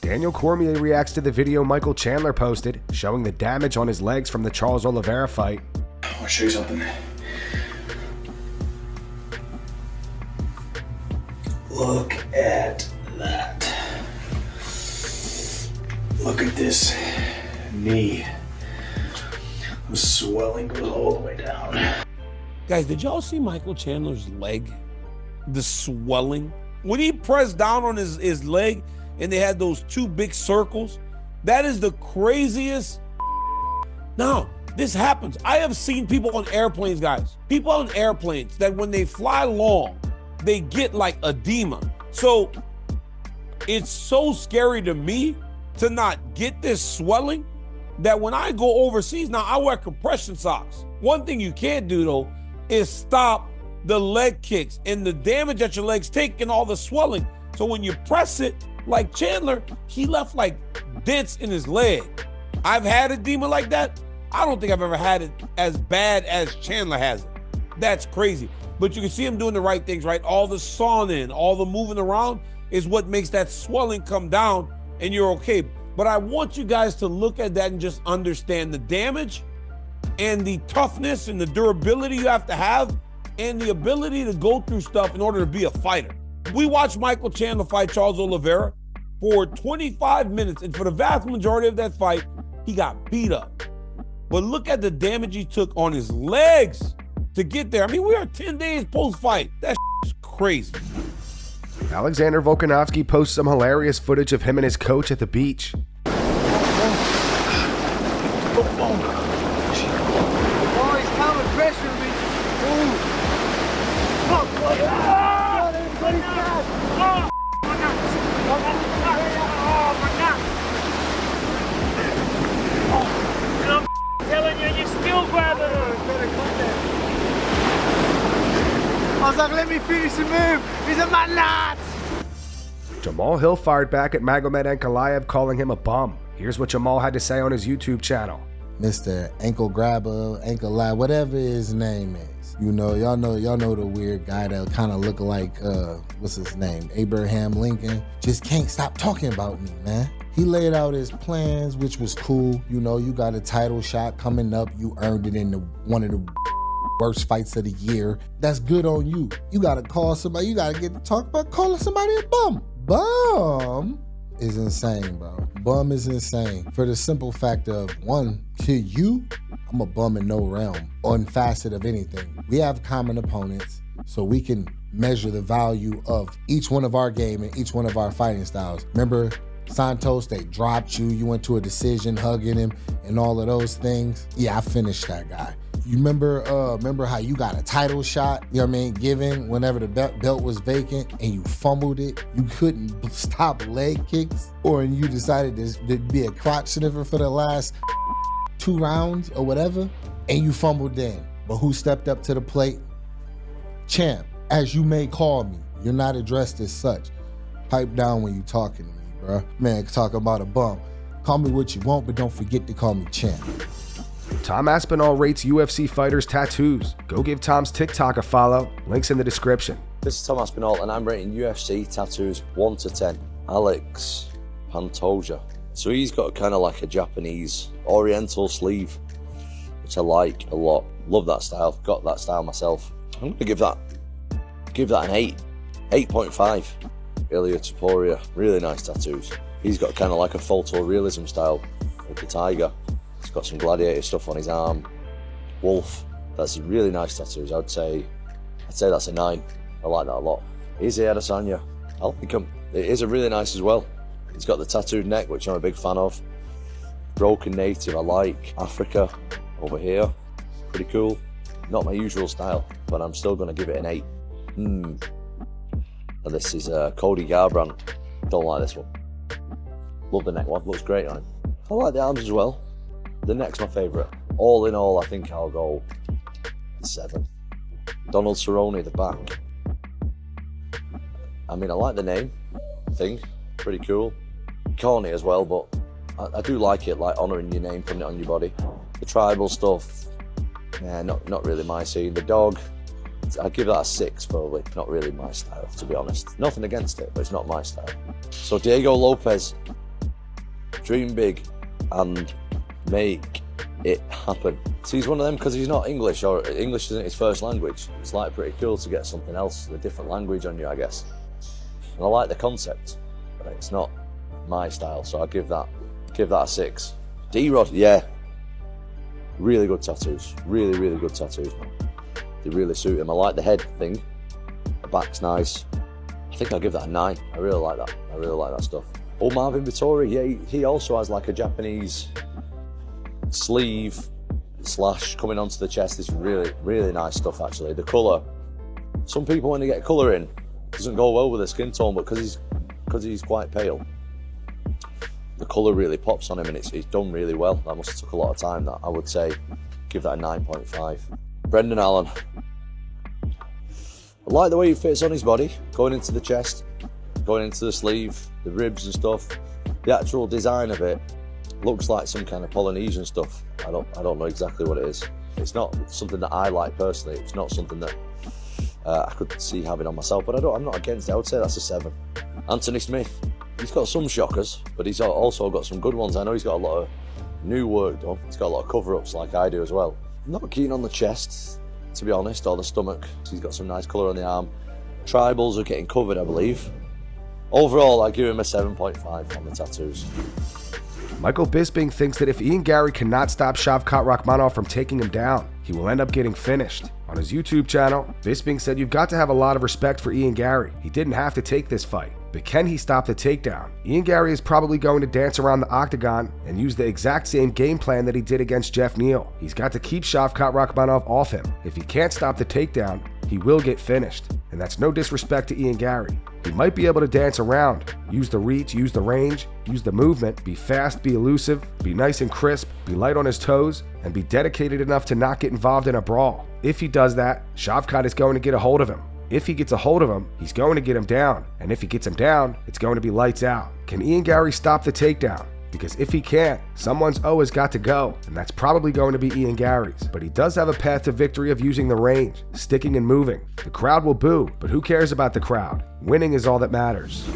Daniel Cormier reacts to the video Michael Chandler posted, showing the damage on his legs from the Charles Oliveira fight. I want to show you something. Look at that. Look at this knee. The swelling goes all the way down. Guys, did y'all see Michael Chandler's leg? The swelling? When he pressed down on his leg and they had those two big circles, that is the craziest. Now, this happens. I have seen people on airplanes, guys. People on airplanes that when they fly long, they get like edema. So it's so scary to me to not get this swelling that when I go overseas, now I wear compression socks. One thing you can't do though is stop the leg kicks and the damage that your legs take and all the swelling. So when you press it, like Chandler, he left like dents in his leg. I've had edema like that. I don't think I've ever had it as bad as Chandler has it. That's crazy. But you can see him doing the right things, right? All the sauning, all the moving around is what makes that swelling come down and you're okay. But I want you guys to look at that and just understand the damage and the toughness and the durability you have to have and the ability to go through stuff in order to be a fighter. We watched Michael Chandler fight Charles Oliveira for 25 minutes, and for the vast majority of that fight, he got beat up. But look at the damage he took on his legs to get there. I mean, we are 10 days post-fight. That is crazy. Alexander Volkanovski posts some hilarious footage of him and his coach at the beach. Oh, he's coming, pressuring me. I'm telling you, you're still grabbing her. I was like, let me finish the move. He's a man nuts. Jamahal Hill fired back at Magomed Ankalaev, calling him a bum. Here's what Jamahal had to say on his YouTube channel. Mr. Ankle Grabber, Ankle Lad, whatever his name is. You know, y'all know the weird guy that kind of look like, what's his name? Abraham Lincoln. Just can't stop talking about me, man. He laid out his plans, which was cool. You know, you got a title shot coming up. You earned it in one of the worst fights of the year. That's good on you. You gotta call somebody, you gotta get to talk about calling somebody a bum. Bum is insane, bro. Bum is insane. For the simple fact of, one, to you, I'm a bum in no realm, on facet of anything. We have common opponents, so we can measure the value of each one of our game and each one of our fighting styles. Remember Santos, they dropped you, you went to a decision, hugging him, and all of those things? Yeah, I finished that guy. You remember how you got a title shot, you know what I mean, given whenever the belt was vacant and you fumbled it, you couldn't stop leg kicks, or you decided to be a crotch sniffer for the last 2 rounds or whatever, and you fumbled then. But who stepped up to the plate? Champ, as you may call me. You're not addressed as such. Pipe down when you talking to me, bro. Man, talk about a bum. Call me what you want, but don't forget to call me champ. Tom Aspinall rates UFC fighters' tattoos. Go give Tom's TikTok a follow. Links in the description. This is Tom Aspinall, and I'm rating UFC tattoos 1 to 10. Alex Pantoja. So he's got kind of like a Japanese oriental sleeve, which I like a lot. Love that style. Got that style myself. I'm gonna give that an 8. 8.5. Ilya Topuria. Really nice tattoos. He's got kind of like a photorealism style with the tiger. He's got some gladiator stuff on his arm. Wolf. That's really nice tattoos. I'd say that's a 9. I like that a lot. Izzy Adesanya. I like him. It is a really nice as well. He's got the tattooed neck, which I'm a big fan of. Broken native, I like. Africa over here. Pretty cool. Not my usual style, but I'm still going to give it an 8. And this is Cody Garbrandt. Don't like this one. Love the neck one. Looks great on him. I like the arms as well. The neck's my favourite. All in all, I think I'll go 7. Donald Cerrone, the back. I mean, I like the name thing. Pretty cool. Corny as well, but I do like it, like honouring your name, putting it on your body. The tribal stuff, yeah, not really my scene. The dog, I'd give that a 6 probably. Not really my style, to be honest. Nothing against it, but it's not my style. So Diego Lopez, Dream big and make it happen. See, he's one of them because he's not English, or English isn't his first language. It's like pretty cool to get something else, a different language on you, I guess. And I like the concept, but it's not my style, so I'll give that a 6. D-Rod, yeah. Really good tattoos. Really, really good tattoos, man. They really suit him. I like the head thing. The back's nice. I think I'll give that a 9. I really like that. I really like that stuff. Oh, Marvin Vittori, yeah, he also has like a Japanese sleeve slash coming onto the chest. It's really, really nice stuff, actually. The colour. Some people, when they get colour in, it doesn't go well with the skin tone, but because he's quite pale, the colour really pops on him, and it's done really well. That must have took a lot of time. That I would say, give that a 9.5. Brendan Allen. I like the way he fits on his body, going into the chest, going into the sleeve, the ribs and stuff. The actual design of it looks like some kind of Polynesian stuff. I don't know exactly what it is. It's not something that I like personally. It's not something that I could see having on myself, but I'm not against it. I would say that's a 7. Anthony Smith. He's got some shockers, but he's also got some good ones. I know he's got a lot of new work done. He's got a lot of cover-ups like I do as well. I'm not keen on the chest, to be honest, or the stomach. He's got some nice colour on the arm. Tribals are getting covered, I believe. Overall, I give him a 7.5 on the tattoos. Michael Bisping thinks that if Ian Garry cannot stop Shavkat Rakhmonov from taking him down, he will end up getting finished. On his YouTube channel, Bisping said, "You've got to have a lot of respect for Ian Garry. He didn't have to take this fight. But can he stop the takedown? Ian Garry is probably going to dance around the octagon and use the exact same game plan that he did against Jeff Neal. He's got to keep Shavkat Rakhmonov off him. If he can't stop the takedown, he will get finished. And that's no disrespect to Ian Garry. He might be able to dance around, use the reach, use the range, use the movement, be fast, be elusive, be nice and crisp, be light on his toes, and be dedicated enough to not get involved in a brawl. If he does that, Shavkat is going to get a hold of him. If he gets a hold of him, he's going to get him down. And if he gets him down, it's going to be lights out. Can Ian Garry stop the takedown? Because if he can't, someone's O has got to go, and that's probably going to be Ian Garry's. But he does have a path to victory of using the range, sticking and moving. The crowd will boo, but who cares about the crowd? Winning is all that matters.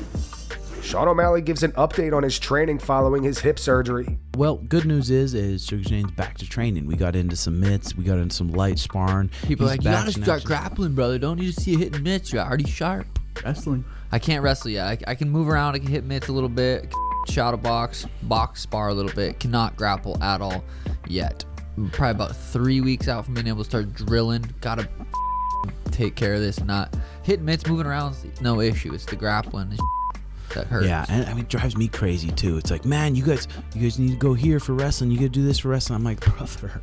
Sean O'Malley gives an update on his training following his hip surgery. Well, good news is Sugar Shane's back to training. We got into some mitts, we got into some light sparring. People are like, you gotta start grappling, brother. Don't need to see you hitting mitts. You're already sharp. Wrestling. I can't wrestle yet. I can move around. I can hit mitts a little bit. Shadow box spar a little bit. Cannot grapple at all yet. Probably about 3 weeks out from being able to start drilling. Gotta take care of this. Not hitting mitts, moving around, no issue. It's the grappling that hurts. Yeah, and I mean, it drives me crazy too. It's like, man, you guys need to go here for wrestling. You gotta do this for wrestling. I'm like, brother,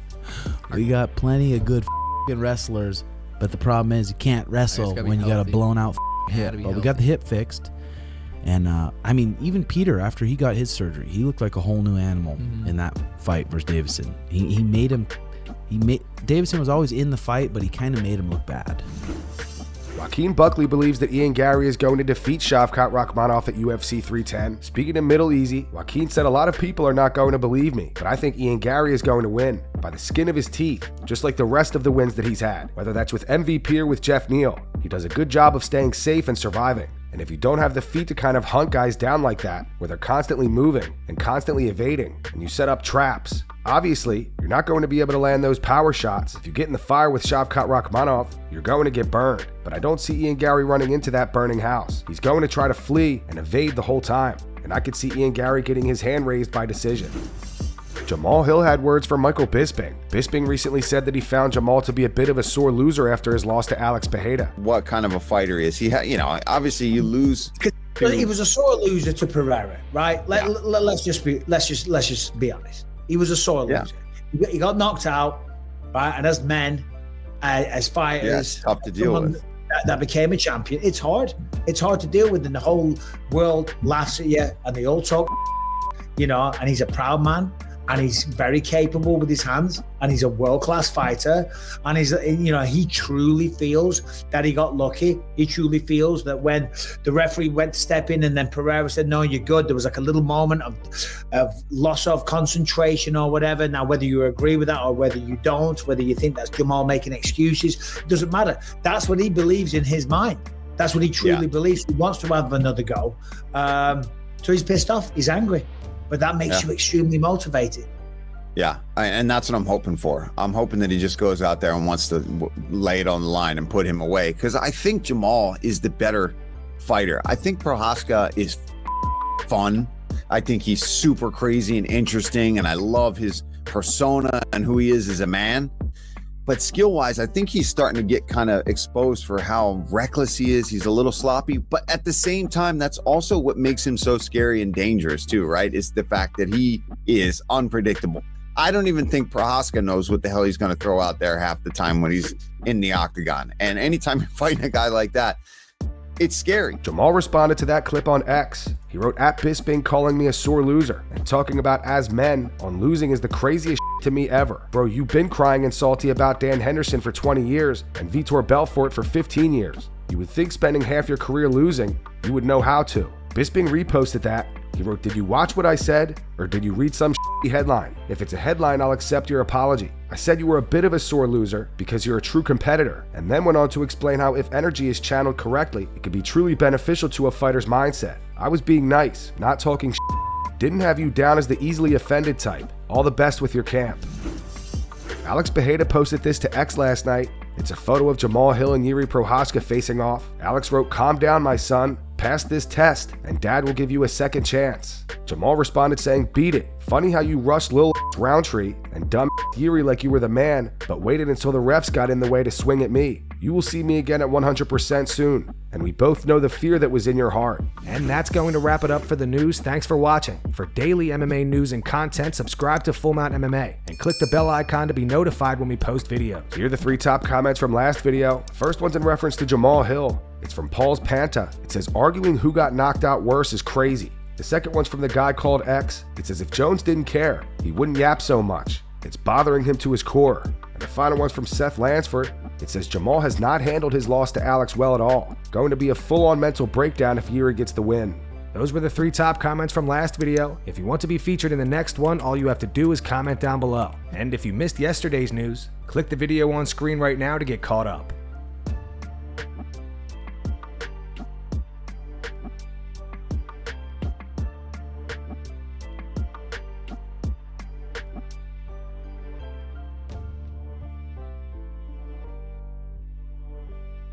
we got plenty of good wrestlers, but the problem is you can't wrestle when you got a blown out hip. But we got the hip fixed. And I mean, even Peter, after he got his surgery, he looked like a whole new animal in that fight versus Davison. Davison was always in the fight, but he kind of made him look bad. Joaquin Buckley believes that Ian Garry is going to defeat Shavkat Rakhmonov at UFC 310. Speaking in Middle Easy, Joaquin said, "A lot of people are not going to believe me, but I think Ian Garry is going to win by the skin of his teeth, just like the rest of the wins that he's had, whether that's with MVP or with Jeff Neal. He does a good job of staying safe and surviving. And if you don't have the feet to kind of hunt guys down like that, where they're constantly moving and constantly evading, and you set up traps, obviously, you're not going to be able to land those power shots. If you get in the fire with Shavkat Rakhmonov, you're going to get burned. But I don't see Ian Garry running into that burning house. He's going to try to flee and evade the whole time. And I could see Ian Garry getting his hand raised by decision." Jamahal Hill had words for Michael Bisping. Bisping recently said that he found Jamahal to be a bit of a sore loser after his loss to Alex Pereira. What kind of a fighter is he? Obviously you lose. But he was a sore loser to Pereira, right? Let's just be honest. He was a sore loser. He got knocked out, right? And as men, as fighters, tough to deal with. That became a champion. It's hard. It's hard to deal with, and the whole world laughs at you, and they all talk, and he's a proud man. And he's very capable with his hands, and he's a world-class fighter, and he truly feels that he got lucky. He truly feels that when the referee went to step in and then Pereira said, "No, you're good," there was like a little moment of loss of concentration or whatever. Now, whether you agree with that or whether you don't, whether you think that's Jamahal making excuses, it doesn't matter. That's what he believes in his mind. That's what he truly believes. He wants to have another go. So he's pissed off. He's angry. but that makes you extremely motivated. Yeah, and that's what I'm hoping for. I'm hoping that he just goes out there and wants to lay it on the line and put him away, because I think Jamal is the better fighter. I think Prochazka is fun. I think he's super crazy and interesting, and I love his persona and who he is as a man. But skill-wise, I think he's starting to get kind of exposed for how reckless he is. He's a little sloppy, but at the same time, that's also what makes him so scary and dangerous too, right? Is the fact that he is unpredictable. I don't even think Prochazka knows what the hell he's going to throw out there half the time when he's in the octagon. And anytime you're fighting a guy like that, it's scary. Jamal responded to that clip on X. He wrote, @Bisping calling me a sore loser and talking about as men on losing is the craziest to me ever. Bro, you've been crying and salty about Dan Henderson for 20 years and Vitor Belfort for 15 years. You would think spending half your career losing, you would know how to. Bisping reposted that. He wrote, did you watch what I said, or did you read some shitty headline? If it's a headline, I'll accept your apology. I said you were a bit of a sore loser because you're a true competitor, and then went on to explain how if energy is channeled correctly, it can be truly beneficial to a fighter's mindset. I was being nice, not talking shit. Didn't have you down as the easily offended type. All the best with your camp. Alex Bejeda posted this to X last night. It's a photo of Jamahal Hill and Jiří Prochazka facing off. Alex wrote, calm down, my son. Pass this test, and dad will give you a second chance. Jamal responded saying, beat it. Funny how you rushed Lil Roundtree and dumb Jiří like you were the man, but waited until the refs got in the way to swing at me. You will see me again at 100% soon, and we both know the fear that was in your heart. And that's going to wrap it up for the news. Thanks for watching. For daily MMA news and content, subscribe to Full Mount MMA and click the bell icon to be notified when we post videos. Here are the 3 top comments from last video. First one's in reference to Jamahal Hill. It's from Paul's Panta. It says, arguing who got knocked out worse is crazy. The second one's from the guy called X. It says, if Jones didn't care, he wouldn't yap so much. It's bothering him to his core. And the final one's from Seth Lansford. It says, Jamal has not handled his loss to Alex well at all. Going to be a full-on mental breakdown if Jiří gets the win. Those were the 3 top comments from last video. If you want to be featured in the next one, all you have to do is comment down below. And if you missed yesterday's news, click the video on screen right now to get caught up.